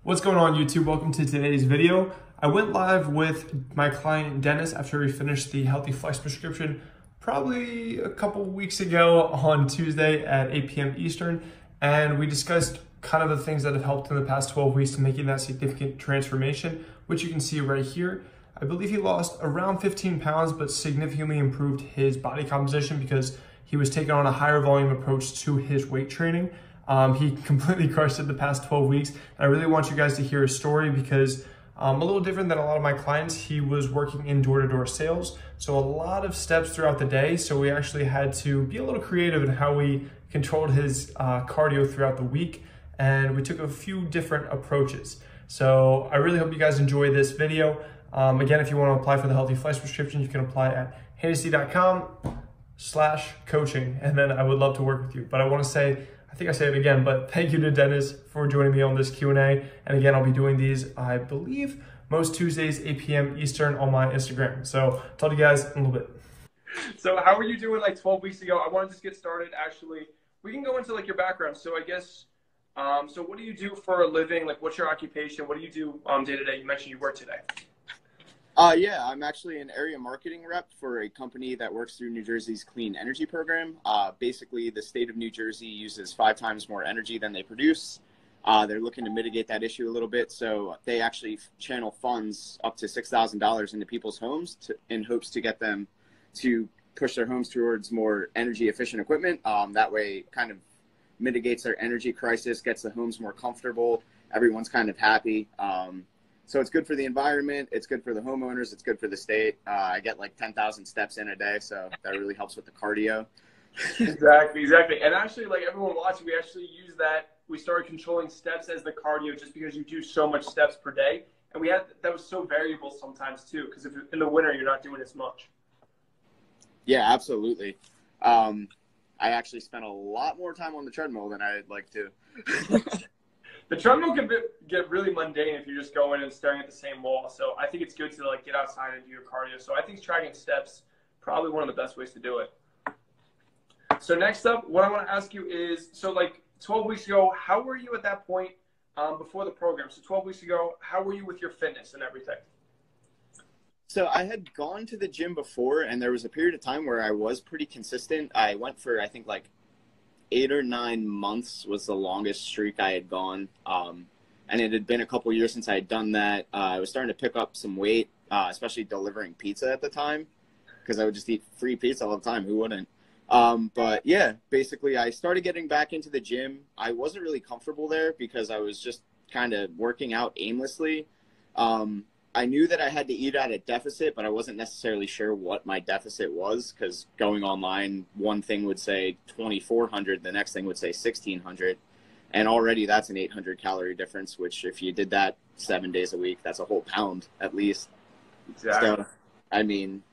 What's going on, YouTube? Welcome to today's video. I went live with my client Dennis after we finished the Healthy Flex prescription probably a couple weeks ago on Tuesday at 8 p.m. Eastern, and we discussed kind of the things that have helped in the past 12 weeks to making that significant transformation, which you can see right here. I believe he lost around 15 pounds, but significantly improved his body composition because he was taking on a higher volume approach to his weight training. He completely crushed it the past 12 weeks. And I really want you guys to hear his story because a little different than a lot of my clients, he was working in door-to-door sales. So a lot of steps throughout the day. So we actually had to be a little creative in how we controlled his cardio throughout the week. And we took a few different approaches. So I really hope you guys enjoy this video. Again, if you want to apply for the Healthy Flex prescription, you can apply at hejnasty.com/coaching. And then I would love to work with you. But I want to say, I think I say it again, but thank you to Deniz for joining me on this Q&A. And again, I'll be doing these, I believe, most Tuesdays, 8 p.m. Eastern on my Instagram. So I'll talk to you guys in a little bit. So how were you doing like 12 weeks ago? I want to just get started, actually. We can go into like your background. So I guess, so what do you do for a living? Like, what's your occupation? What do you do day to day? You mentioned you work today. Yeah, I'm actually an area marketing rep for a company that works through New Jersey's clean energy program. Basically, the state of New Jersey uses 5 times more energy than they produce. They're looking to mitigate that issue a little bit, so they actually channel funds up to $6,000 into people's homes in hopes to get them to push their homes towards more energy efficient equipment. That way, kind of mitigates their energy crisis, gets the homes more comfortable. Everyone's kind of happy. So it's good for the environment, it's good for the homeowners, it's good for the state. I get like 10,000 steps in a day, so that really helps with the cardio. Exactly. And actually, like everyone watching, we actually use that. We started controlling steps as the cardio just because you do so much steps per day. And that was so variable sometimes too, because if in the winter, you're not doing as much. Yeah, absolutely. I actually spent a lot more time on the treadmill than I'd like to. The treadmill can get really mundane if you're just going and staring at the same wall. So I think it's good to like get outside and do your cardio. So I think tracking steps probably one of the best ways to do it. So next up, what I want to ask you is, so like 12 weeks ago, how were you at that point before the program? So 12 weeks ago, how were you with your fitness and everything? So I had gone to the gym before, and there was a period of time where I was pretty consistent. I went for, I think, like 8 or 9 months was the longest streak I had gone. And it had been a couple years since I had done that. I was starting to pick up some weight, especially delivering pizza at the time, because I would just eat free pizza all the time. Who wouldn't? But yeah, basically I started getting back into the gym. I wasn't really comfortable there because I was just kind of working out aimlessly. I knew that I had to eat at a deficit, but I wasn't necessarily sure what my deficit was, because going online, one thing would say 2,400, the next thing would say 1,600. And already that's an 800 calorie difference, which if you did that 7 days a week, that's a whole pound at least. Exactly. So, I mean,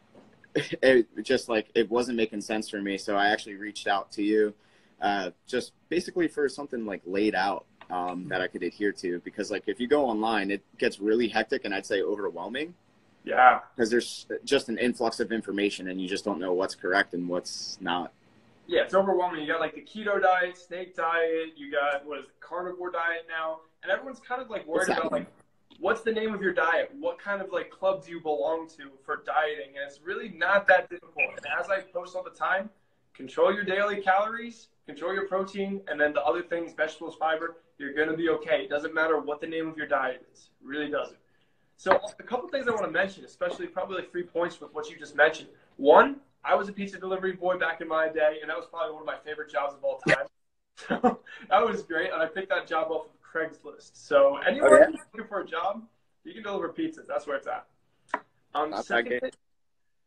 it just like, it wasn't making sense for me. So I actually reached out to you just basically for something like laid out. That I could adhere to, because like if you go online, it gets really hectic and I'd say overwhelming. Yeah. Because there's just an influx of information and you just don't know what's correct and what's not. Yeah, it's overwhelming. You got like the keto diet, snake diet, you got what is it, carnivore diet now, and everyone's kind of like worried about like, what's the name of your diet? What kind of like club do you belong to for dieting? And it's really not that difficult. And as I post all the time, control your daily calories, control your protein, and then the other things, vegetables, fiber, you're going to be okay. It doesn't matter what the name of your diet is. It really doesn't. So a couple things I want to mention, especially probably like 3 points with what you just mentioned. One, I was a pizza delivery boy back in my day, and that was probably one of my favorite jobs of all time. So that was great, and I picked that job off of Craigslist. So anyone who's looking for a job, you can deliver pizzas. That's where it's at.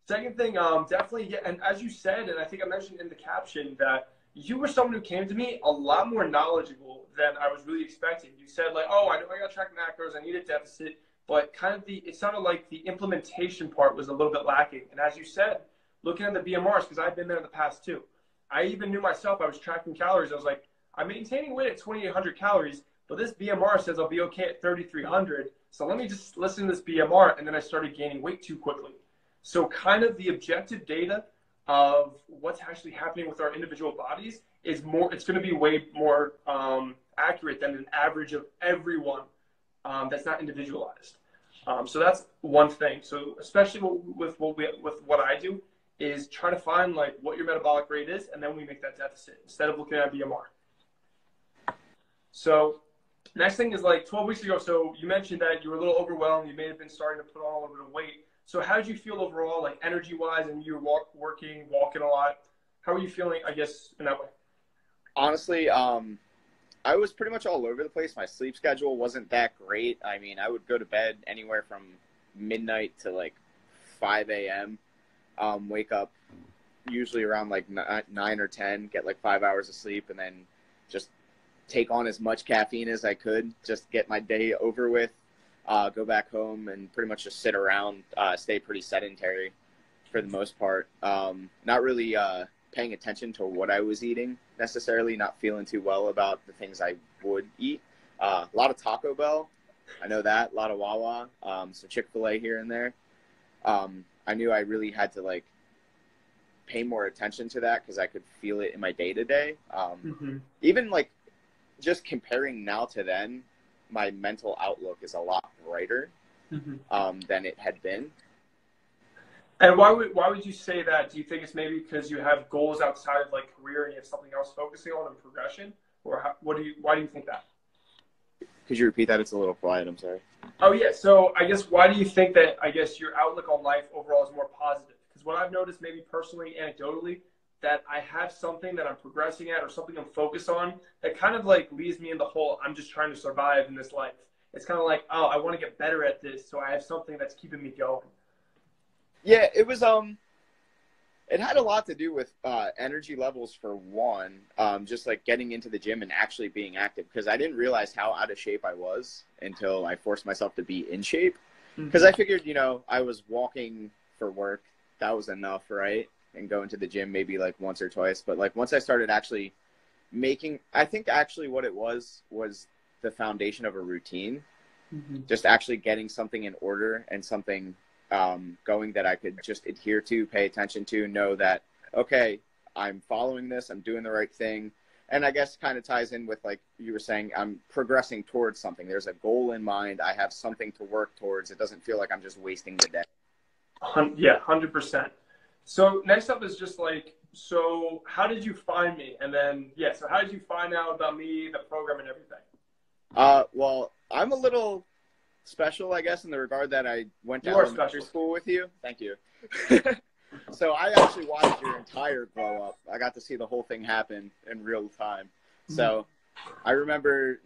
Second thing, definitely, yeah, and as you said, and I think I mentioned in the caption that you were someone who came to me a lot more knowledgeable than I was really expecting. You said like, oh, I know I got to track macros, I need a deficit, but kind of it sounded like the implementation part was a little bit lacking. And as you said, looking at the BMRs, because I've been there in the past too, I even knew myself, I was tracking calories. I was like, I'm maintaining weight at 2,800 calories, but this BMR says I'll be okay at 3,300. So let me just listen to this BMR. And then I started gaining weight too quickly. So kind of the objective data of what's actually happening with our individual bodies is more, it's going to be way more accurate than an average of everyone that's not individualized. So that's one thing. So especially with what I do is try to find like what your metabolic rate is, and then we make that deficit instead of looking at BMR. So next thing is like 12 weeks ago. So you mentioned that you were a little overwhelmed. You may have been starting to put on a little bit of weight. So how did you feel overall, like energy wise, and you were walking a lot? How are you feeling, I guess, in that way? Honestly, I was pretty much all over the place. My sleep schedule wasn't that great. I mean, I would go to bed anywhere from midnight to like 5 a.m. Wake up usually around like 9 or 10, get like 5 hours of sleep, and then just take on as much caffeine as I could, just get my day over with, go back home and pretty much just sit around, stay pretty sedentary for the most part. Not really paying attention to what I was eating necessarily, not feeling too well about the things I would eat. A lot of Taco Bell, I know that, a lot of Wawa, some Chick-fil-A here and there. I knew I really had to like pay more attention to that because I could feel it in my day-to-day. Even like just comparing now to then, my mental outlook is a lot brighter than it had been. And why would you say that? Do you think it's maybe because you have goals outside of like career and you have something else focusing on in progression, or why do you think that? Could you repeat that? It's a little quiet. I'm sorry. Oh yeah. So I guess why do you think that? I guess your outlook on life overall is more positive? Because what I've noticed, maybe personally, anecdotally, that I have something that I'm progressing at or something I'm focused on that kind of like leaves me in the hole. I'm just trying to survive in this life. It's kind of like, oh, I want to get better at this, so I have something that's keeping me going. Yeah, it was, it had a lot to do with energy levels for one, just like getting into the gym and actually being active, because I didn't realize how out of shape I was until I forced myself to be in shape. Because I figured, you know, I was walking for work, that was enough, right? And going to the gym maybe like once or twice. But like once I started actually I think actually what it was the foundation of a routine, just actually getting something in order and something going that I could just adhere to, pay attention to, know that, okay, I'm following this, I'm doing the right thing. And I guess kind of ties in with, like you were saying, I'm progressing towards something. There's a goal in mind. I have something to work towards. It doesn't feel like I'm just wasting the day. Yeah, 100%. So next up is just like, so how did you find me? And then, yeah, so how did you find out about me, the program, and everything? Well, I'm a little special, I guess, in the regard that I went to elementary school with you. Thank you. So I actually watched your entire glow up. I got to see the whole thing happen in real time. So I remember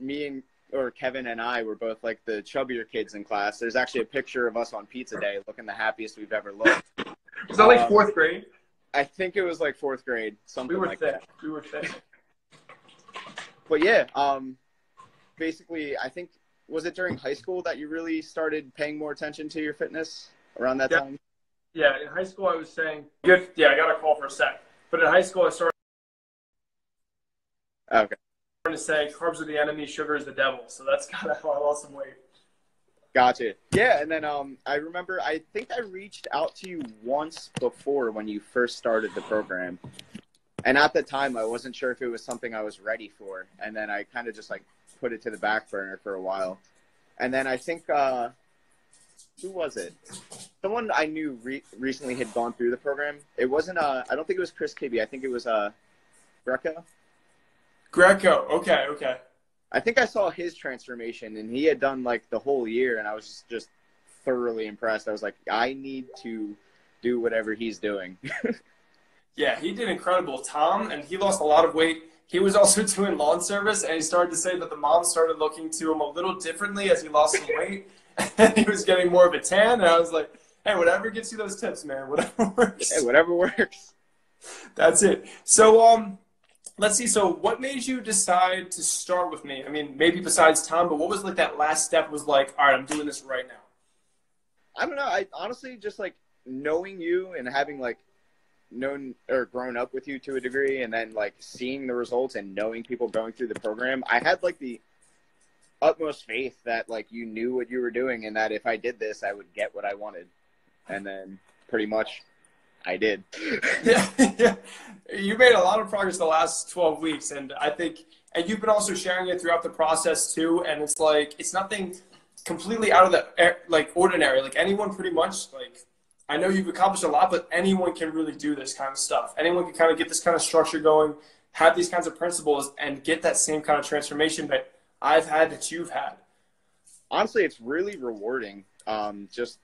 Kevin and I were both like the chubbier kids in class. There's actually a picture of us on pizza day looking the happiest we've ever looked. Was that like fourth grade? I think it was like fourth grade, something like that. We were thick. But yeah, basically, I think, was it during high school that you really started paying more attention to your fitness around that time? Yeah, in high school I was saying, I got a call for a sec. But in high school I started to say carbs are the enemy, sugar is the devil. So that's kind of how I lost some weight. Gotcha. Yeah, and then I remember, I think I reached out to you once before when you first started the program. And at the time, I wasn't sure if it was something I was ready for. And then I kind of just like put it to the back burner for a while. And then I think, who was it? Someone I knew recently had gone through the program. It wasn't, I don't think it was Chris Kibbe. I think it was Greco. Okay. I think I saw his transformation, and he had done like the whole year, and I was just thoroughly impressed. I was like, I need to do whatever he's doing. Yeah, he did incredible, Tom, and he lost a lot of weight. He was also doing lawn service, and he started to say that the moms started looking to him a little differently as he lost some weight, and he was getting more of a tan, and I was like, hey, whatever gets you those tips, man, whatever works. Hey, whatever works. That's it. So, let's see. So what made you decide to start with me? I mean, maybe besides Tom, but what was like that last step was like, all right, I'm doing this right now? I don't know. I honestly just like knowing you and having like known or grown up with you to a degree, and then like seeing the results and knowing people going through the program, I had like the utmost faith that like you knew what you were doing and that if I did this, I would get what I wanted. And then pretty much I did. Yeah. You made a lot of progress the last 12 weeks. And I think, and you've been also sharing it throughout the process too. And it's like, it's completely out of the like ordinary. Like anyone pretty much, like I know you've accomplished a lot, but anyone can really do this kind of stuff. Anyone can kind of get this kind of structure going, have these kinds of principles, and get that same kind of transformation that I've had, that you've had. Honestly, it's really rewarding. Just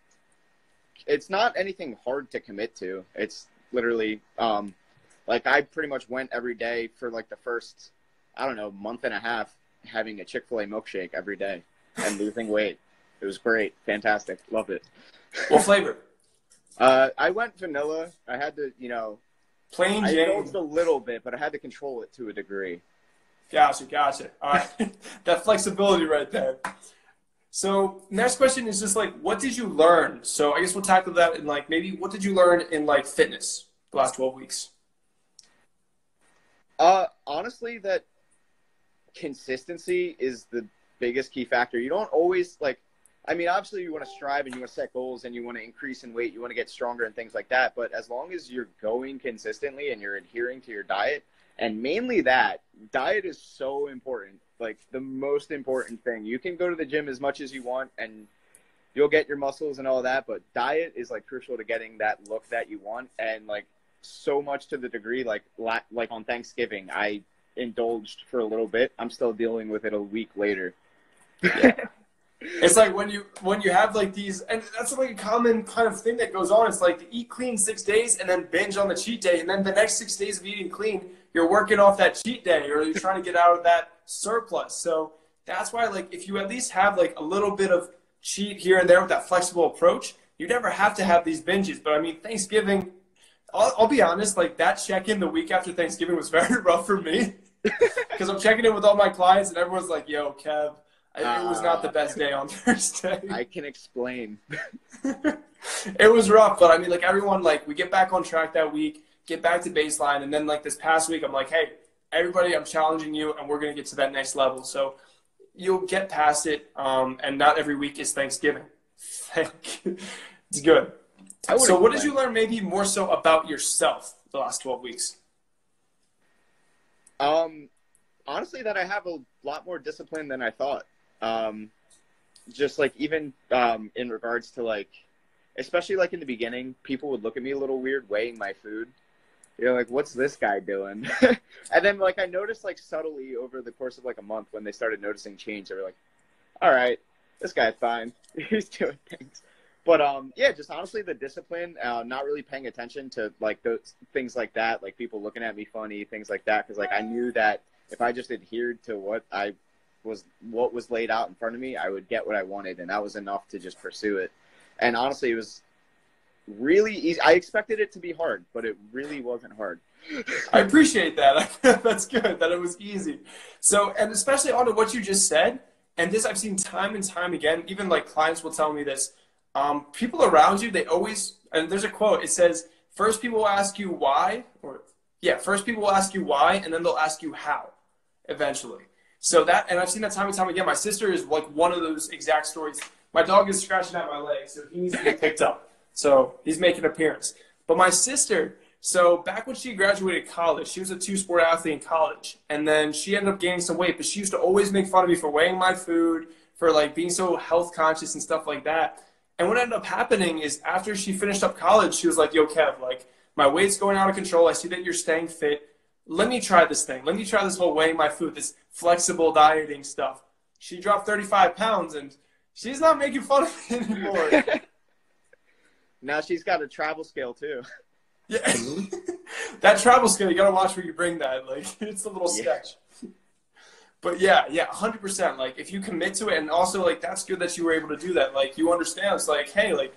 it's not anything hard to commit to. It's literally like I pretty much went every day for like the first, I don't know, month and a half, having a Chick-fil-A milkshake every day and losing weight. It was great. Fantastic. Loved it. What flavor? I went vanilla. I had to, you know, Plain I Jane. indulged a little bit, but I had to control it to a degree. Gotcha. All right. That flexibility right there. So next question is just like, what did you learn? So I guess we'll tackle that in like, maybe what did you learn in like fitness the last 12 weeks? Honestly, that consistency is the biggest key factor. You don't always like, I mean, obviously you want to strive and you want to set goals and you want to increase in weight, you want to get stronger and things like that. But as long as you're going consistently and you're adhering to your diet, and mainly that, diet is so important. Like the most important thing. You can go to the gym as much as you want and you'll get your muscles and all that, but diet is like crucial to getting that look that you want. And like so much to the degree, like on Thanksgiving, I indulged for a little bit. I'm still dealing with it a week later. Yeah. It's like when you have like these, and that's like a common kind of thing that goes on. It's like to eat clean 6 days and then binge on the cheat day, and then the next 6 days of eating clean, you're working off that cheat day, or you're trying to get out of that surplus. So that's why, like, if you at least have like a little bit of cheat here and there with that flexible approach, you never have to have these binges. But I mean, Thanksgiving, I'll be honest, like that check-in the week after Thanksgiving was very rough for me because I'm checking in with all my clients and everyone's like, "Yo, Kev, it was not the best day on Thursday." I can explain. It was rough, but I mean, like everyone, like we get back on track that week, get back to baseline, and then like this past week, I'm like, "Hey, everybody, I'm challenging you, and we're gonna get to that next level." So you'll get past it, and not every week is Thanksgiving. It's good. So what did you learn maybe more so about yourself the last 12 weeks? Honestly, that I have a lot more discipline than I thought. Just like even in regards to like, especially like in the beginning, people would look at me a little weird weighing my food. You're like, what's this guy doing? And then like I noticed like subtly over the course of like a month when they started noticing change, they were like, all right, this guy's fine. He's doing things. But yeah, just honestly the discipline, not really paying attention to like those things like that, like people looking at me funny, things like that, because like I knew that if I just adhered to what was laid out in front of me, I would get what I wanted, and that was enough to just pursue it. And honestly, it was really easy. I expected it to be hard, but it really wasn't hard. I appreciate that. That's good that it was easy. So, and especially on to what you just said, and this I've seen time and time again, even like clients will tell me this. People around you, they always, and there's a quote, it says, first people will ask you why, first people will ask you why, and then they'll ask you how, eventually. So that, and I've seen that time and time again. My sister is like one of those exact stories. My dog is scratching at my leg, so he needs to get picked up. So he's making an appearance. But my sister, so back when she graduated college, she was a 2-sport athlete in college. And then she ended up gaining some weight, but she used to always make fun of me for weighing my food, for like being so health conscious and stuff like that. And what ended up happening is after she finished up college, she was like, yo, Kev, like my weight's going out of control. I see that you're staying fit. Let me try this thing. Let me try this whole weighing my food, this flexible dieting stuff. She dropped 35 pounds and she's not making fun of me anymore. Now she's got a travel scale too. Yeah. That travel scale, you got to watch where you bring that. Like it's a little sketch. But yeah, 100%. Like if you commit to it, and also like that's good that you were able to do that. Like you understand, it's like, hey, like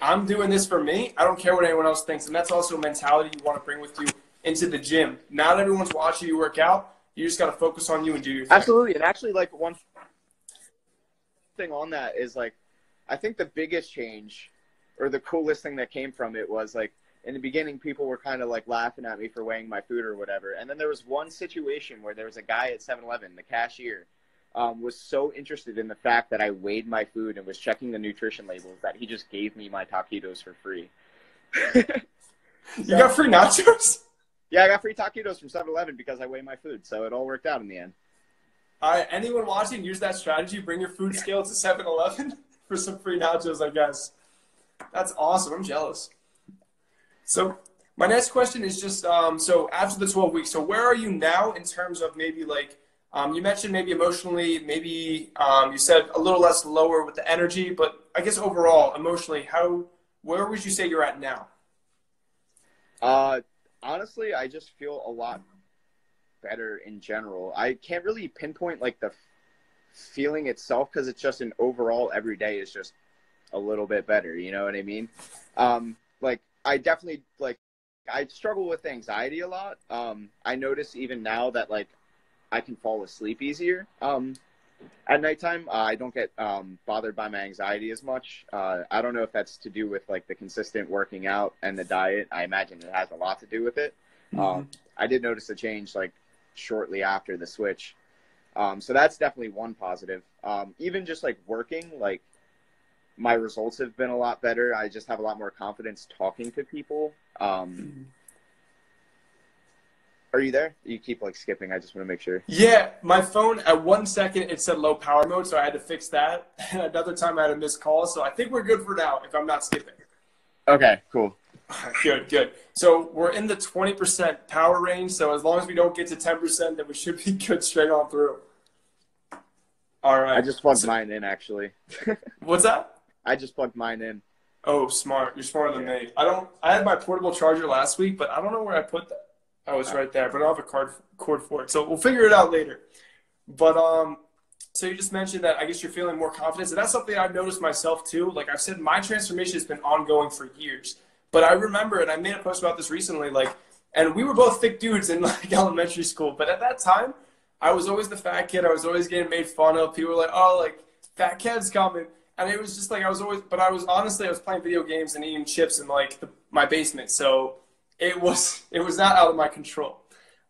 I'm doing this for me. I don't care what anyone else thinks, and that's also a mentality you want to bring with you into the gym. Not everyone's watching you work out. You just got to focus on you and do your thing. Absolutely, and actually, like one thing on that is like, I think the biggest change, or the coolest thing that came from it was like. In the beginning, people were kind of like laughing at me for weighing my food or whatever. And then there was one situation where there was a guy at 7-Eleven, the cashier, was so interested in the fact that I weighed my food and was checking the nutrition labels that he just gave me my taquitos for free. You got free nachos? Yeah, I got free taquitos from 7-Eleven because I weigh my food. So it all worked out in the end. All right, anyone watching, use that strategy. Bring your food scale to 7-Eleven for some free nachos, I guess. That's awesome. I'm jealous. So my next question is just, so after the 12 weeks, so where are you now in terms of maybe like, you mentioned maybe emotionally, maybe you said a little less lower with the energy, but I guess overall, emotionally, where would you say you're at now? Honestly, I just feel a lot better in general. I can't really pinpoint like the feeling itself because it's just an overall every day is just a little bit better. You know what I mean? Like I definitely I struggle with anxiety a lot. I notice even now that like I can fall asleep easier at nighttime. I don't get bothered by my anxiety as much. I don't know if that's to do with like the consistent working out and the diet. I imagine it has a lot to do with it. I did notice a change like shortly after the switch. So that's definitely one positive. Even just like working, like my results have been a lot better. I just have a lot more confidence talking to people. Are you there? You keep like skipping. I just want to make sure. Yeah, my phone at 1 second it said low power mode, so I had to fix that. And another time I had a missed call, so I think we're good for now if I'm not skipping. Okay, cool. Good. So we're in the 20% power range, so as long as we don't get to 10%, then we should be good straight on through. All right. I just plugged mine in, actually. What's that? I just plugged mine in. Oh, smart. You're smarter than me. I had my portable charger last week, but I don't know where I put that. Oh, it's right there, but I don't have a cord for it. So we'll figure it out later. But so you just mentioned that I guess you're feeling more confidence, and that's something I've noticed myself too. Like I've said, my transformation has been ongoing for years. But I remember, and I made a post about this recently, like, and we were both thick dudes in like elementary school. But at that time, I was always the fat kid. I was always getting made fun of. People were like, "Oh, like fat kid's coming," and it was just like I was playing video games and eating chips in like my basement. So it was not out of my control.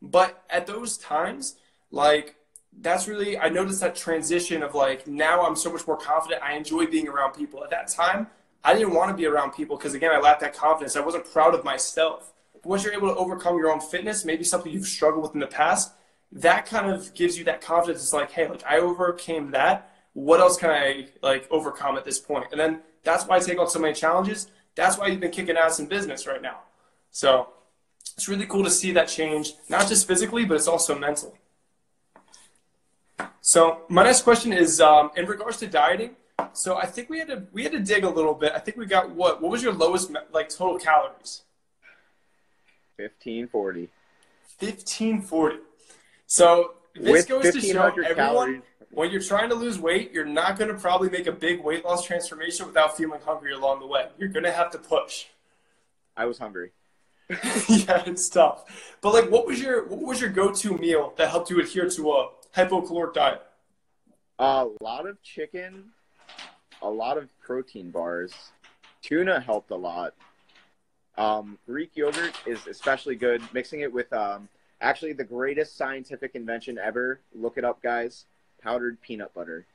But at those times, like that's really I noticed that transition of like now I'm so much more confident. I enjoy being around people. At that time, I didn't want to be around people because, again, I lacked that confidence. I wasn't proud of myself. But once you're able to overcome your own fitness, maybe something you've struggled with in the past, that kind of gives you that confidence. It's like, hey, like I overcame that. What else can I like overcome at this point? And then that's why I take on so many challenges. That's why you've been kicking ass in business right now. So it's really cool to see that change, not just physically, but it's also mental. So my next question is in regards to dieting. So I think we had to dig a little bit. I think we got what was your lowest like total calories? 1540. 1540. So this goes to show everyone calories. When you're trying to lose weight, you're not going to probably make a big weight loss transformation without feeling hungry along the way. You're going to have to push. I was hungry. Yeah, it's tough. But like, what was your go-to meal that helped you adhere to a hypocaloric diet? A lot of chicken. A lot of protein bars. Tuna helped a lot. Greek yogurt is especially good. Mixing it with actually the greatest scientific invention ever. Look it up, guys. Powdered peanut butter.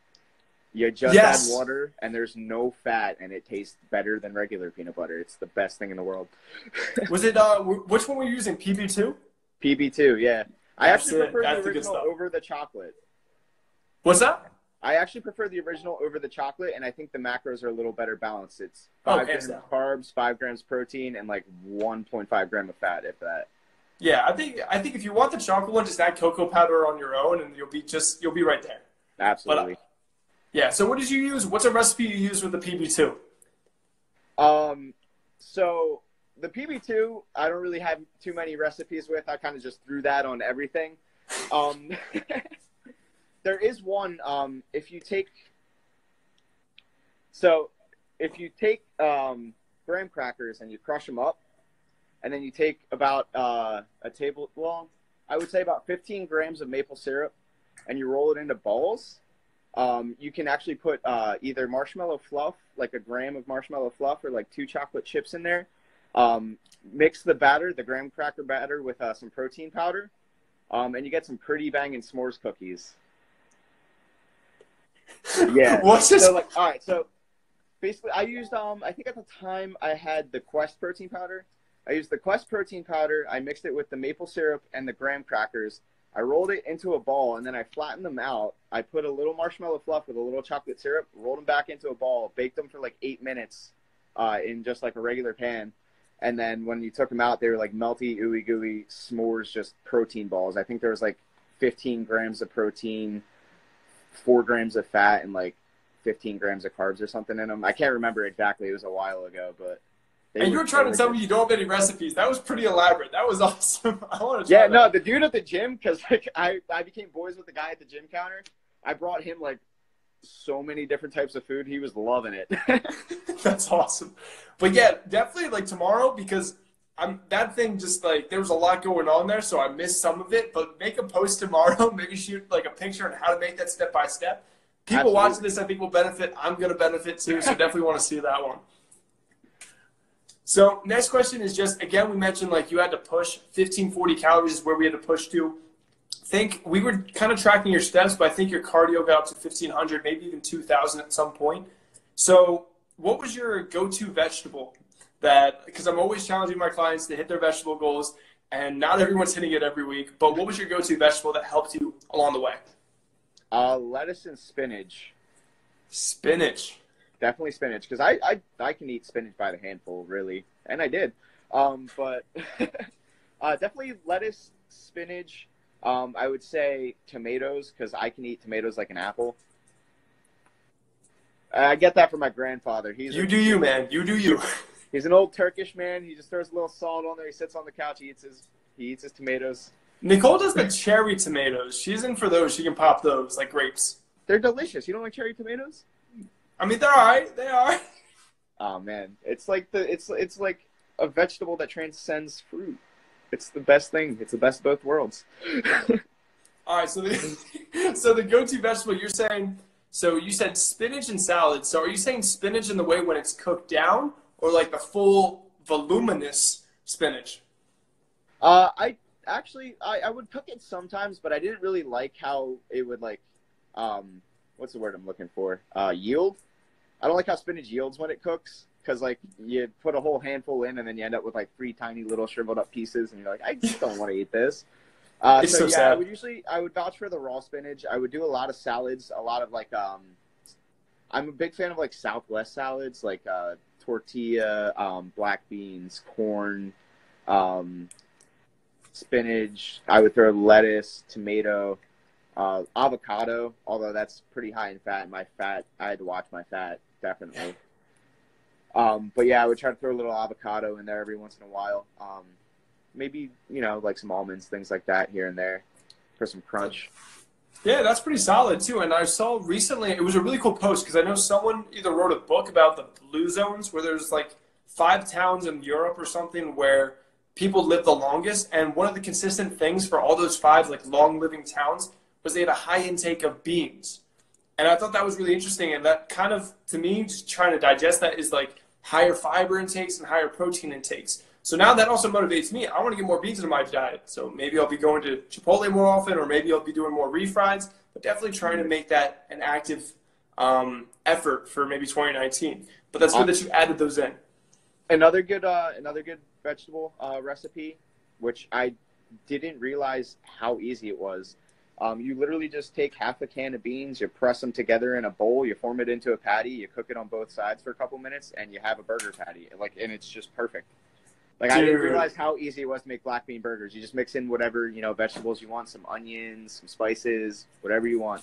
You just add water, and there's no fat, and it tastes better than regular peanut butter. It's the best thing in the world. Was it which one were you using? PB2? PB2, yeah. I actually prefer the original over the chocolate. What's that? I actually prefer the original over the chocolate, and I think the macros are a little better balanced. It's 5 grams of carbs, 5 grams protein, and like 1.5 gram of fat, if that. Yeah, I think if you want the chocolate one, just add cocoa powder on your own, and you'll be right there. Absolutely. But, yeah. So what did you use? What's a recipe you use with the PB2? So the PB2, I don't really have too many recipes with. I kind of just threw that on everything. There is one, if you take graham crackers and you crush them up, and then you take about I would say about 15 grams of maple syrup, and you roll it into balls, you can actually put either marshmallow fluff, like a gram of marshmallow fluff, or like 2 chocolate chips in there. Mix the batter, the graham cracker batter, with some protein powder, and you get some pretty banging s'mores cookies. Yeah. What's this? So all right. So basically, I used I think at the time I had the Quest protein powder. I used the Quest protein powder. I mixed it with the maple syrup and the graham crackers. I rolled it into a ball, and then I flattened them out. I put a little marshmallow fluff with a little chocolate syrup, rolled them back into a ball, baked them for like 8 minutes in just like a regular pan. And then when you took them out, they were like melty, ooey gooey s'mores, just protein balls. I think there was like 15 grams of protein, 4 grams of fat, and like 15 grams of carbs or something in them. I can't remember exactly. It was a while ago, but. And you were trying to tell me you don't have any recipes. That was pretty elaborate. That was awesome. I want to try Yeah, that. no, the dude at the gym, because like I became boys with the guy at the gym counter. I brought him like so many different types of food. He was loving it. That's awesome. But yeah, definitely like tomorrow, because that thing just like there was a lot going on there, so I missed some of it. But make a post tomorrow, maybe shoot like a picture on how to make that step by step. People Absolutely. watching this, I think, will benefit. I'm gonna benefit too, so definitely want to see that one. So next question is just, again, we mentioned like you had to push 1540 calories is where we had to push to. Think we were kind of tracking your steps, but I think your cardio got up to 1500, maybe even 2000 at some point. So what was your go-to vegetable that, because I'm always challenging my clients to hit their vegetable goals, and not everyone's hitting it every week, but what was your go-to vegetable that helped you along the way? Lettuce and spinach. Spinach. Definitely spinach, because I can eat spinach by the handful, really, and I did. But definitely lettuce, spinach. I would say tomatoes, because I can eat tomatoes like an apple. I get that from my grandfather. You do you, man. You do you. He's an old Turkish man. He just throws a little salt on there. He sits on the couch. He eats his tomatoes. Nicole does the cherry tomatoes. She's in for those. She can pop those like grapes. They're delicious. You don't like cherry tomatoes? I mean, they're all right. They are. Oh man, it's like it's like a vegetable that transcends fruit. It's the best thing. It's the best of both worlds. All right, so the go-to vegetable you're saying. So you said spinach and salad. So are you saying spinach in the way when it's cooked down, or like the full voluminous spinach? I would cook it sometimes, but I didn't really like how it would like what's the word I'm looking for? Yield. I don't like how spinach yields when it cooks, because like you put a whole handful in and then you end up with like 3 tiny little shriveled up pieces, and you're like, I just don't want to eat this. It's so yeah, sad. I would vouch for the raw spinach. I would do a lot of salads, a lot of like I'm a big fan of like Southwest salads, like tortilla, black beans, corn, spinach. I would throw lettuce, tomato. Avocado, although that's pretty high in fat. I had to watch my fat, definitely. But yeah, I would try to throw a little avocado in there every once in a while. Maybe, like some almonds, things like that here and there for some crunch. Yeah, that's pretty solid too. And I saw recently, it was a really cool post, because I know someone either wrote a book about the blue zones, where there's like 5 towns in Europe or something where people live the longest. And one of the consistent things for all those 5 like long living towns was they had a high intake of beans. And I thought that was really interesting. And that kind of, to me, just trying to digest that is like higher fiber intakes and higher protein intakes. So now that also motivates me. I want to get more beans into my diet. So maybe I'll be going to Chipotle more often, or maybe I'll be doing more refries, but definitely trying to make that an active effort for maybe 2019. But that's good that you added those in. Another good vegetable recipe, which I didn't realize how easy it was. You literally just take half a can of beans, you press them together in a bowl, you form it into a patty, you cook it on both sides for a couple minutes, and you have a burger patty. And it's just perfect. Like, I didn't realize how easy it was to make black bean burgers. You just mix in whatever, vegetables you want, some onions, some spices, whatever you want.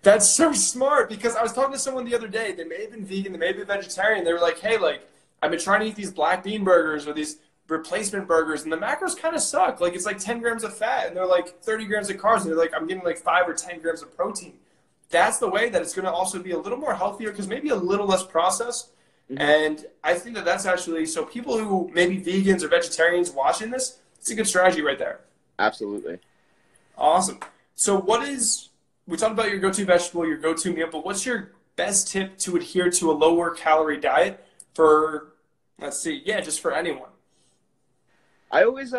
That's so smart, because I was talking to someone the other day. They may have been vegan, they may have been vegetarian. They were like, hey, like, I've been trying to eat these black bean burgers or these replacement burgers, and the macros kind of suck. Like, it's like 10 grams of fat, and they're like 30 grams of carbs, and they're like, I'm getting like 5 or 10 grams of protein. That's the way that it's going to also be a little more healthier, because maybe a little less processed. Mm-hmm. And I think that that's actually, so people who may be vegans or vegetarians watching this, it's a good strategy right there. Absolutely. Awesome. So we talked about your go-to vegetable, your go-to meal, but what's your best tip to adhere to a lower calorie diet for, just for anyone? I always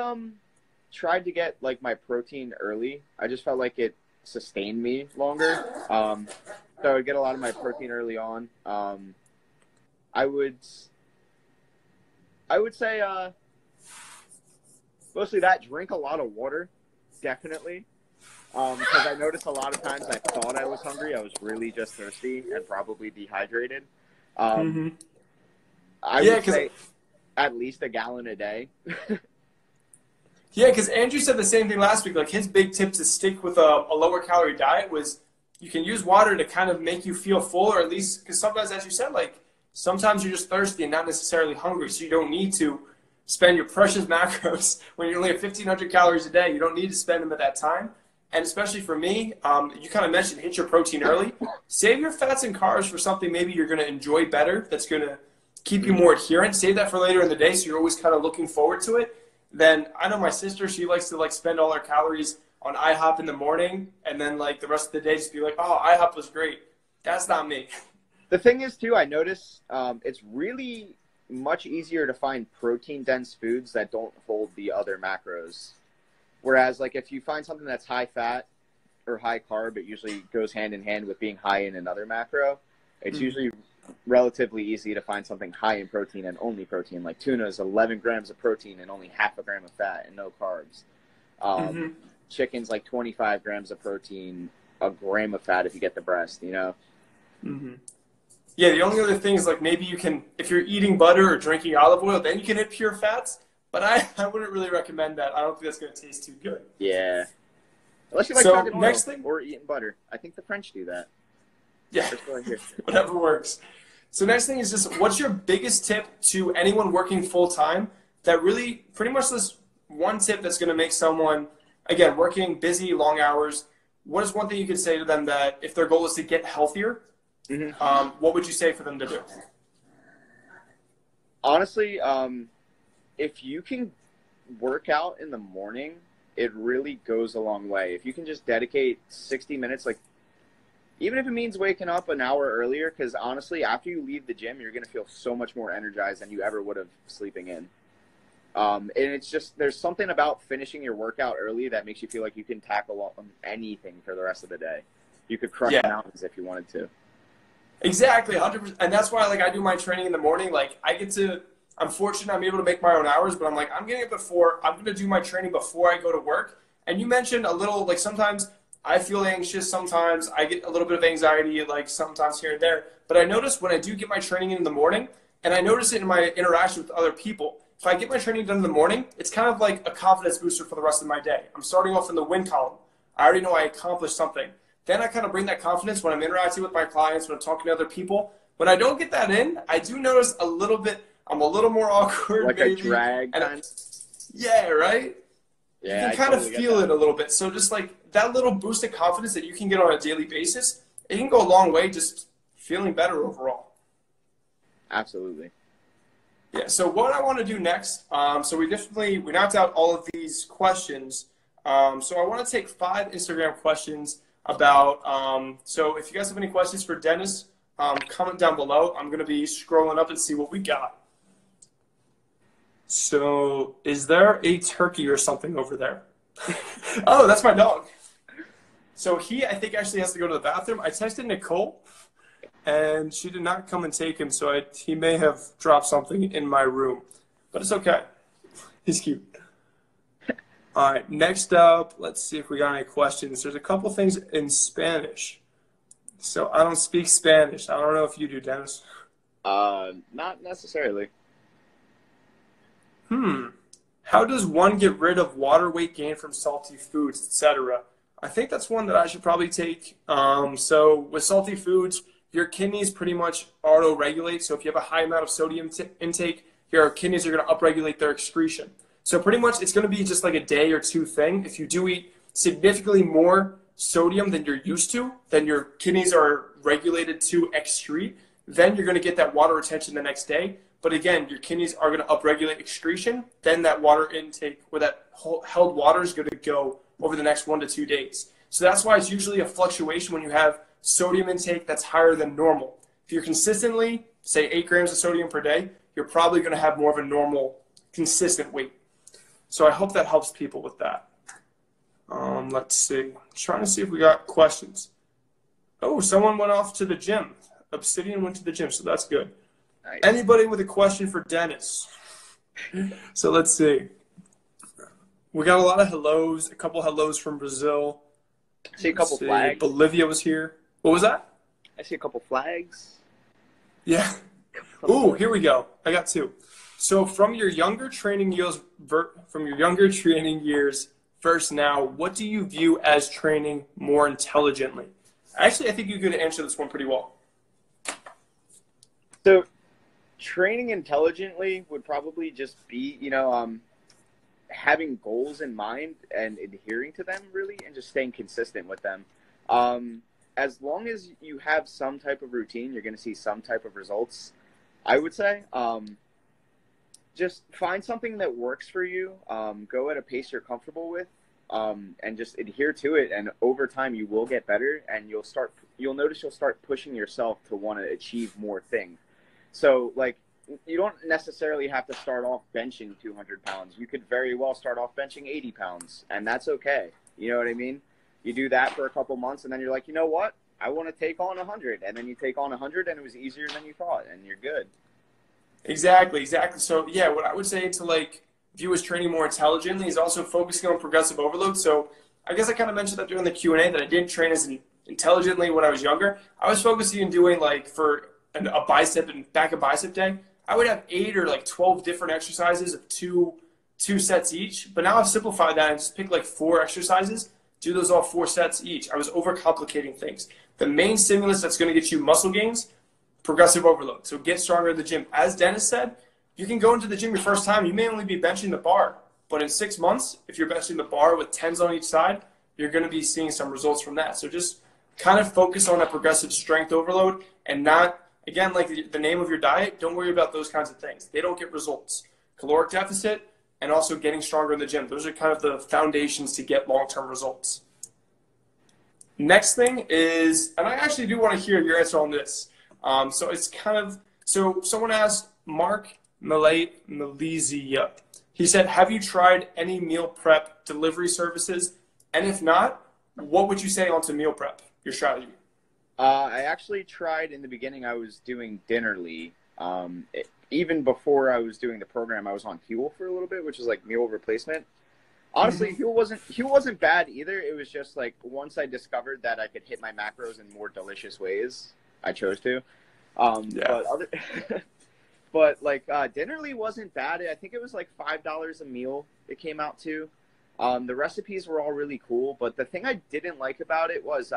tried to get like my protein early. I just felt like it sustained me longer. So I would get a lot of my protein early on. I would say mostly that. Drink a lot of water, definitely. Because I noticed a lot of times I thought I was hungry. I was really just thirsty and probably dehydrated. I would say at least a gallon a day. Yeah, because Andrew said the same thing last week. Like his big tip to stick with a lower calorie diet was you can use water to kind of make you feel full, or at least because sometimes, as you said, like sometimes you're just thirsty and not necessarily hungry, so you don't need to spend your precious macros when you only have 1,500 calories a day. You don't need to spend them at that time. And especially for me, you kind of mentioned hit your protein early. Save your fats and carbs for something maybe you're going to enjoy better, that's going to keep you more adherent. Save that for later in the day so you're always kind of looking forward to it. Then I know my sister, she likes to like spend all her calories on IHOP in the morning and then like the rest of the day just be like, oh, IHOP was great. That's not me. The thing is too, I noticed it's really much easier to find protein dense foods that don't hold the other macros. Whereas like if you find something that's high fat or high carb, it usually goes hand in hand with being high in another macro. It's usually relatively easy to find something high in protein and only protein. Like tuna is 11 grams of protein and only half a gram of fat and no carbs. Chicken's like 25 grams of protein, a gram of fat if you get the breast, you know? Yeah, the only other thing is like maybe you can, if you're eating butter or drinking olive oil, then you can hit pure fats. But I wouldn't really recommend that. I don't think that's going to taste too good. Yeah. Unless you like so cooking next oil thing, or eating butter. I think the French do that. Yeah, whatever works. So next thing is just what's your biggest tip to anyone working full-time that really pretty much this one tip that's going to make someone, again, working busy, long hours, what is one thing you could say to them that if their goal is to get healthier, what would you say for them to do? Honestly, if you can work out in the morning, it really goes a long way. If you can just dedicate 60 minutes, like even if it means waking up an hour earlier, because honestly, after you leave the gym, you're going to feel so much more energized than you ever would have sleeping in. And it's just, there's something about finishing your workout early that makes you feel like you can tackle anything for the rest of the day. You could crush mountains if you wanted to. Exactly, 100%. And that's why, like, I do my training in the morning. Like, I'm fortunate I'm able to make my own hours, but I'm like, I'm getting up before, I'm going to do my training before I go to work. And you mentioned a little, like, sometimes I feel anxious, sometimes I get a little bit of anxiety, like, sometimes here and there. But I notice when I do get my training in the morning, and I notice it in my interaction with other people, if I get my training done in the morning, it's kind of like a confidence booster for the rest of my day. I'm starting off in the win column. I already know I accomplished something. Then I kind of bring that confidence when I'm interacting with my clients, when I'm talking to other people. When I don't get that in, I do notice a little bit, I'm a little more awkward. Like maybe. A drag kind? Yeah, right? Yeah, you can kind of feel it a little bit. So just like that little boost of confidence that you can get on a daily basis, it can go a long way just feeling better overall. Absolutely. Yeah, so what I want to do next, so we knocked out all of these questions. So I want to take 5 Instagram questions about, so if you guys have any questions for Deniz, comment down below. I'm going to be scrolling up and see what we got. So is there a turkey or something over there? Oh, that's my dog. So he, I think, actually has to go to the bathroom. I texted Nicole, and she did not come and take him, so he may have dropped something in my room. But it's okay. He's cute. All right, next up, let's see if we got any questions. There's a couple things in Spanish. So I don't speak Spanish. I don't know if you do, Deniz. Not necessarily. How does one get rid of water weight gain from salty foods, etc.? I think that's one that I should probably take. So with salty foods, your kidneys pretty much auto-regulate. So if you have a high amount of sodium intake, your kidneys are going to upregulate their excretion. So pretty much it's going to be just like a day or two thing. If you do eat significantly more sodium than you're used to, then your kidneys are regulated to excrete. Then you're going to get that water retention the next day. But again, your kidneys are going to upregulate excretion. Then that water intake or that held water is going to go over the next 1 to 2 days. So that's why it's usually a fluctuation when you have sodium intake that's higher than normal. If you're consistently, say 8 grams of sodium per day, you're probably going to have more of a normal, consistent weight. So I hope that helps people with that. Let's see. Trying to see if we got questions. Oh, someone went off to the gym. Obsidian went to the gym, so that's good. Nice. Anybody with a question for Deniz? So let's see. We got a lot of hellos, a couple hellos from Brazil. I see a couple flags. Bolivia was here. What was that? I see a couple flags. Yeah. Ooh, here we go. I got two. So from your younger training years, versus now, what do you view as training more intelligently? Actually, I think you could answer this one pretty well. So, training intelligently would probably just be, having goals in mind and adhering to them, really, and just staying consistent with them. As long as you have some type of routine, you're going to see some type of results, I would say. Just find something that works for you. Go at a pace you're comfortable with, and just adhere to it. And over time, you will get better, and you'll notice you'll start pushing yourself to want to achieve more things. So, like, you don't necessarily have to start off benching 200 pounds. You could very well start off benching 80 pounds, and that's okay. You know what I mean? You do that for a couple months, and then you're like, you know what? I want to take on 100. And then you take on 100, and it was easier than you thought, and you're good. Exactly. So, yeah, what I would say to, like, view as training more intelligently is also focusing on progressive overload. So I guess I kind of mentioned that during the Q&A that I didn't train as intelligently when I was younger. I was focusing on doing, like, for a bicep and back a bicep day, I would have 8 or like 12 different exercises of two sets each. But now I've simplified that and just pick like 4 exercises, do those all 4 sets each. I was overcomplicating things. The main stimulus that's going to get you muscle gains, progressive overload. So get stronger in the gym. As Dennis said, you can go into the gym your first time. You may only be benching the bar. But in 6 months, if you're benching the bar with 10s on each side, you're going to be seeing some results from that. So just kind of focus on a progressive strength overload and not, again, like the name of your diet, don't worry about those kinds of things. They don't get results. Caloric deficit and also getting stronger in the gym. Those are kind of the foundations to get long-term results. Next thing is, and I actually do want to hear your answer on this. So someone asked Mark Malaysia. He said, have you tried any meal prep delivery services? And if not, what would you say onto meal prep, your strategy? I actually tried in the beginning. I was doing Dinnerly. Even before I was doing the program, I was on Huel for a little bit, which is like meal replacement. Honestly, Huel wasn't bad either. It was just like once I discovered that I could hit my macros in more delicious ways, I chose to. But Dinnerly wasn't bad. I think it was like $5 a meal it came out to. The recipes were all really cool, but the thing I didn't like about it was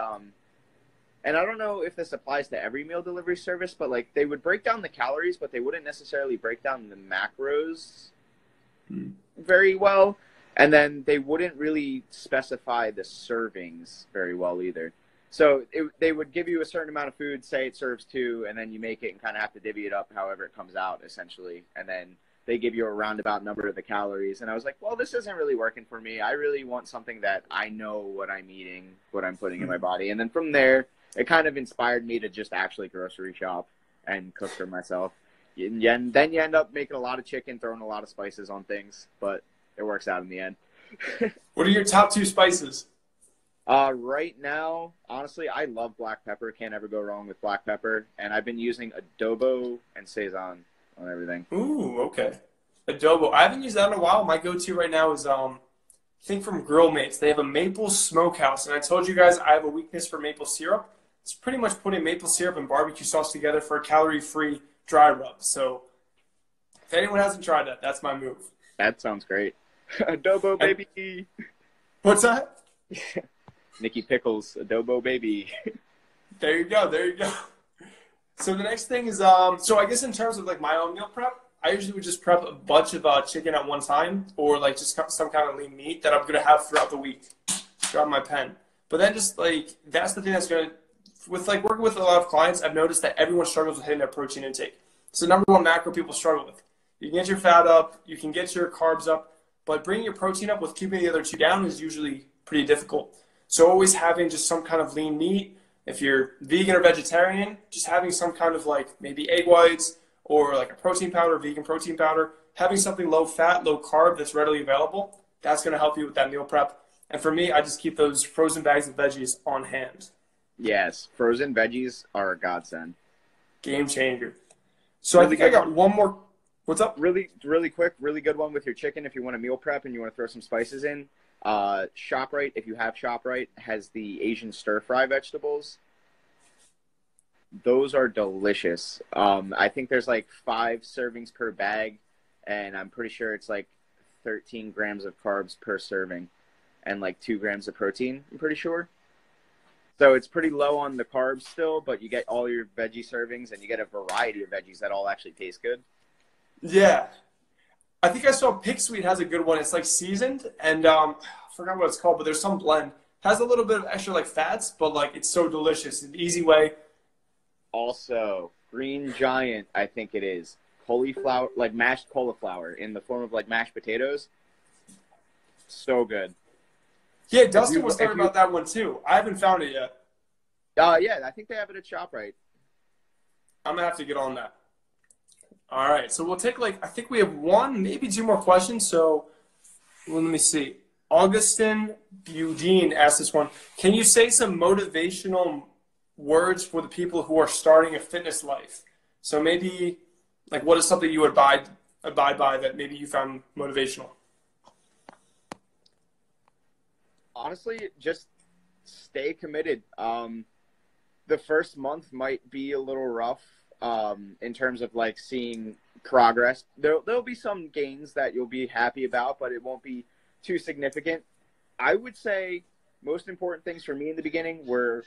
and I don't know if this applies to every meal delivery service, but like they would break down the calories, but they wouldn't necessarily break down the macros very well. And then they wouldn't really specify the servings very well either. So they would give you a certain amount of food, say it serves 2, and then you make it and kind of have to divvy it up however it comes out, essentially. And then they give you a roundabout number of the calories. And I was like, well, this isn't really working for me. I really want something that I know what I'm eating, what I'm putting in my body. And then from there, it kind of inspired me to just actually grocery shop and cook for myself. And then you end up making a lot of chicken, throwing a lot of spices on things, but it works out in the end. What are your top 2 spices? Right now, honestly, I love black pepper. Can't ever go wrong with black pepper. And I've been using adobo and Sazon on everything. Ooh, okay. Adobo. I haven't used that in a while. My go-to right now is I think from Grill Mates. They have a maple smokehouse, and I told you guys I have a weakness for maple syrup. It's pretty much putting maple syrup and barbecue sauce together for a calorie-free dry rub. So if anyone hasn't tried that, that's my move. That sounds great. Adobo baby. What's that? Nikki Pickles, adobo baby. There you go. So the next thing is, so I guess in terms of like my own meal prep, I usually would just prep a bunch of chicken at one time, or like just some kind of lean meat that I'm going to have throughout the week. Grab my pen. But then just like, that's the thing that's going to, with like working with a lot of clients, I've noticed that everyone struggles with hitting their protein intake. It's the number one macro people struggle with. You can get your fat up, you can get your carbs up, but bringing your protein up with keeping the other 2 down is usually pretty difficult. So always having just some kind of lean meat, if you're vegan or vegetarian, just having some kind of like maybe egg whites or like a protein powder, vegan protein powder, having something low fat, low carb that's readily available, that's going to help you with that meal prep. And for me, I just keep those frozen bags of veggies on hand. Yes, frozen veggies are a godsend. Game changer. So really I think I got one more. What's up? Really quick, really good one with your chicken if you want to meal prep and you want to throw some spices in. ShopRite, if you have ShopRite, has the Asian stir-fry vegetables. Those are delicious. I think there's like 5 servings per bag, and I'm pretty sure it's like 13 grams of carbs per serving and like 2 grams of protein, I'm pretty sure. So it's pretty low on the carbs still, but you get all your veggie servings, and you get a variety of veggies that all actually taste good. Yeah. I think I saw Pig Sweet has a good one. It's like seasoned, and I forgot what it's called, but there's some blend. Has a little bit of extra like fats, but like it's so delicious. An easy way. Also, Green Giant, I think it is. Cauliflower, like mashed cauliflower in the form of like mashed potatoes. So good. Yeah, Dustin was talking about that one too. I haven't found it yet. Yeah, I think they have it at ShopRite. I'm going to have to get on that. All right, so we'll take I think we have 1, maybe 2 more questions. So let me see. Augustin Budine asked this one. Can you say some motivational words for the people who are starting a fitness life? So maybe, what is something you would abide by that maybe you found motivational? Honestly, just stay committed. The first month might be a little rough in terms of seeing progress. There'll be some gains that you'll be happy about, but it won't be too significant. I would say most important things for me in the beginning were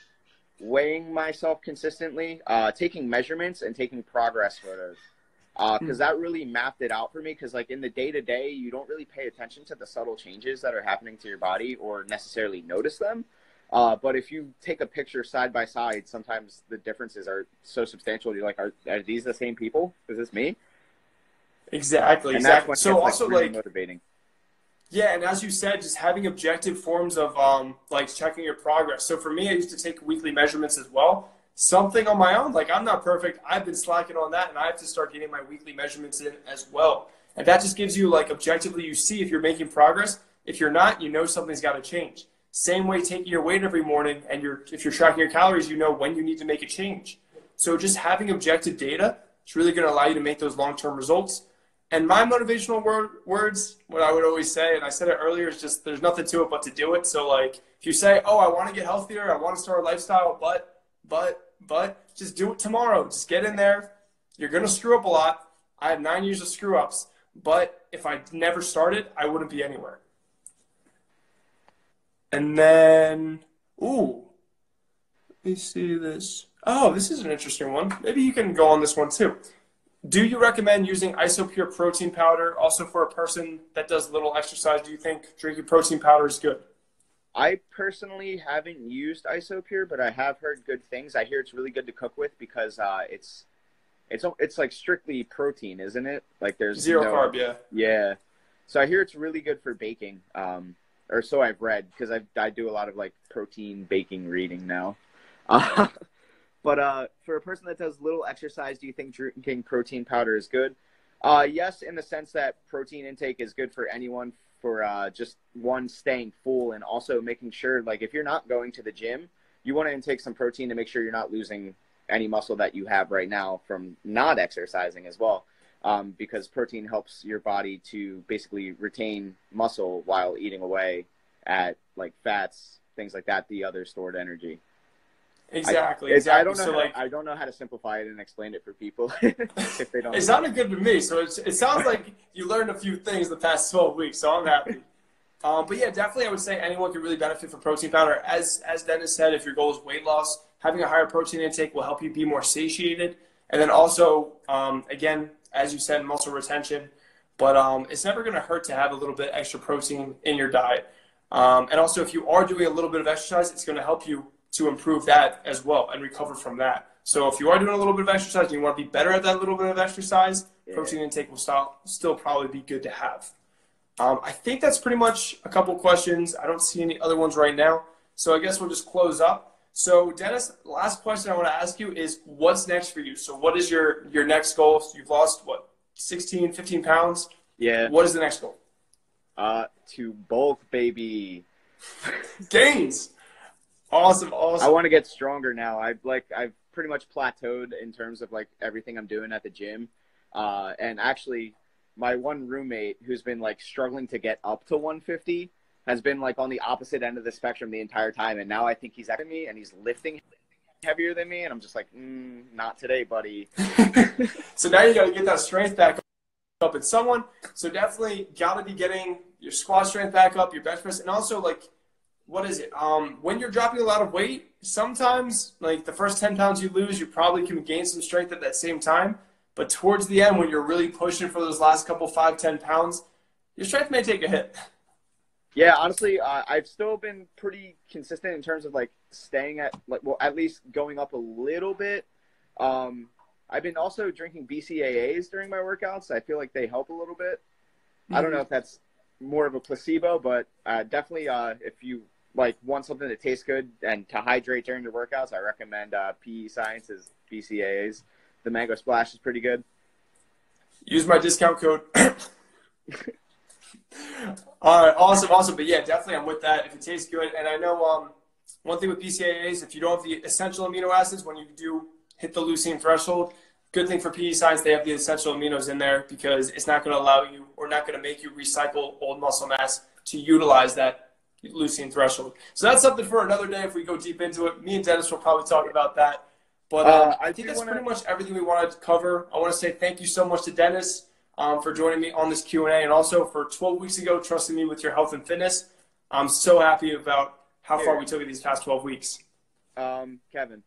weighing myself consistently, taking measurements, and taking progress photos. Because that really mapped it out for me. Because in the day-to-day, you don't really pay attention to the subtle changes that are happening to your body or necessarily notice them. But if you take a picture side by side, sometimes the differences are so substantial. You're like, are these the same people? Is this me? Exactly. And that's when so it's also really motivating. Yeah, and as you said, just having objective forms of checking your progress. So for me, I used to take weekly measurements as well. Something on my own, I'm not perfect. I've been slacking on that, and I have to start getting my weekly measurements in as well. And that just gives you objectively, you see if you're making progress. If you're not, you know something's got to change. Same way taking your weight every morning, and if you're tracking your calories, you know when you need to make a change. So just having objective data is really going to allow you to make those long-term results. And my motivational words, what I would always say, and I said it earlier, is just there's nothing to it but to do it. So if you say, oh, I want to get healthier, I want to start a lifestyle, but just do it tomorrow. Just get in there. You're going to screw up a lot. I have 9 years of screw ups, but if I never started, I wouldn't be anywhere. And then, let me see this. Oh, this is an interesting one. Maybe you can go on this one too. Do you recommend using Isopure protein powder? Also, for a person that does little exercise, do you think drinking protein powder is good? I personally haven't used Isopure, but I have heard good things. I hear it's really good to cook with because it's strictly protein, isn't it? There's zero carb, yeah. Yeah. So I hear it's really good for baking. Or so I've read, because I do a lot of protein baking reading now. But for a person that does little exercise, do you think drinking protein powder is good? Yes, in the sense that protein intake is good for anyone for just staying full, and also making sure if you're not going to the gym, you want to intake some protein to make sure you're not losing any muscle that you have right now from not exercising as well. Because protein helps your body to basically retain muscle while eating away at fats, things like that, the other stored energy. Exactly. I don't know how to simplify it and explain it for people if they don't. It sounded good to me. So it sounds like you learned a few things the past 12 weeks. So I'm happy. But yeah, definitely I would say anyone could really benefit from protein powder. As Dennis said, if your goal is weight loss, having a higher protein intake will help you be more satiated. And then also, again, as you said, muscle retention. But it's never going to hurt to have a little bit extra protein in your diet. And also, if you are doing a little bit of exercise, it's going to help you to improve that as well and recover from that. So if you are doing a little bit of exercise and you want to be better at that little bit of exercise, protein intake will still probably be good to have. I think that's pretty much a couple questions. I don't see any other ones right now. So I guess we'll just close up. So Dennis, last question I want to ask you is what's next for you? So what is your next goal? So you've lost, 16, 15 pounds? Yeah. What is the next goal? To bulk, baby. Gains. Awesome. I want to get stronger now. I've pretty much plateaued in terms of everything I'm doing at the gym. And actually, my one roommate who's been struggling to get up to 150 has been like on the opposite end of the spectrum the entire time. And now I think he's after me and he's lifting heavier than me. And I'm just like, not today, buddy. So now you got to get that strength back up in someone. So definitely got to be getting your squat strength back up, your bench press. And also, like, what is it? When you're dropping a lot of weight, sometimes, like, the first 10 pounds you lose, you probably can gain some strength at that same time. But towards the end, when you're really pushing for those last couple 5, 10 pounds, your strength may take a hit. Yeah, honestly, I've still been pretty consistent in terms of, like, staying at, like, well, at least going up a little bit. I've been also drinking BCAAs during my workouts. I feel like they help a little bit. I don't know if that's more of a placebo, but definitely if you, like, want something that tastes good and to hydrate during your workouts, I recommend PE Science's BCAAs. The Mango Splash is pretty good. Use my discount code. All right, awesome. But yeah, definitely I'm with that if it tastes good. And I know one thing with BCAAs, if you don't have the essential amino acids when you do hit the leucine threshold, good thing for PE Science, they have the essential aminos in there because it's not going to allow you or not going to make you recycle old muscle mass to utilize that leucine threshold. So that's something for another day if we go deep into it. Me and Dennis will probably talk about that. But I think that's pretty much everything we wanted to cover. I want to say thank you so much to Dennis for joining me on this Q&A and also for 12 weeks ago trusting me with your health and fitness. I'm so happy about how far we took it these past 12 weeks. Kevin,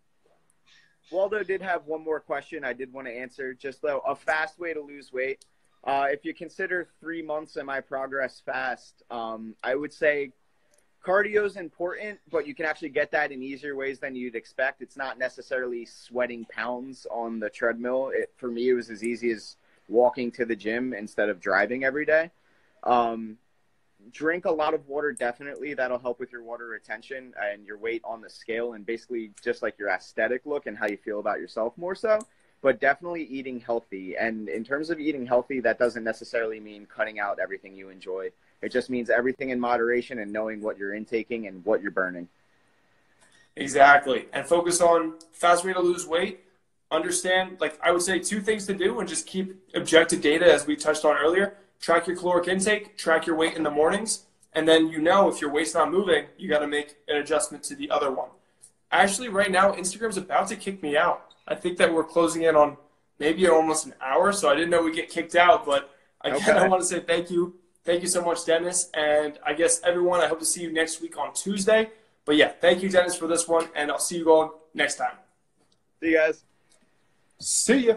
Waldo did have one more question I did want to answer. Just though, a fast way to lose weight. If you consider 3 months of my progress fast, I would say cardio is important, but you can actually get that in easier ways than you'd expect. It's not necessarily sweating pounds on the treadmill. For me, it was as easy as walking to the gym instead of driving every day. Drink a lot of water, definitely. That'll help with your water retention and your weight on the scale and basically just like your aesthetic look and how you feel about yourself more so. But definitely eating healthy. And in terms of eating healthy, that doesn't necessarily mean cutting out everything you enjoy. It just means everything in moderation and knowing what you're intaking and what you're burning. Exactly. And focus on fast way to lose weight. Understand, like I would say 2 things to do and just keep objective data as we touched on earlier. Track your caloric intake, track your weight in the mornings, and then if your weight's not moving, you got to make an adjustment to the other one. Actually, right now, Instagram's about to kick me out. I think that we're closing in on maybe almost an hour, so I didn't know we'd get kicked out. But again, I want to say thank you. Thank you so much, Dennis. And I guess, everyone, I hope to see you next week on Tuesday. But yeah, thank you, Dennis, for this one, and I'll see you all next time. See you guys. See ya.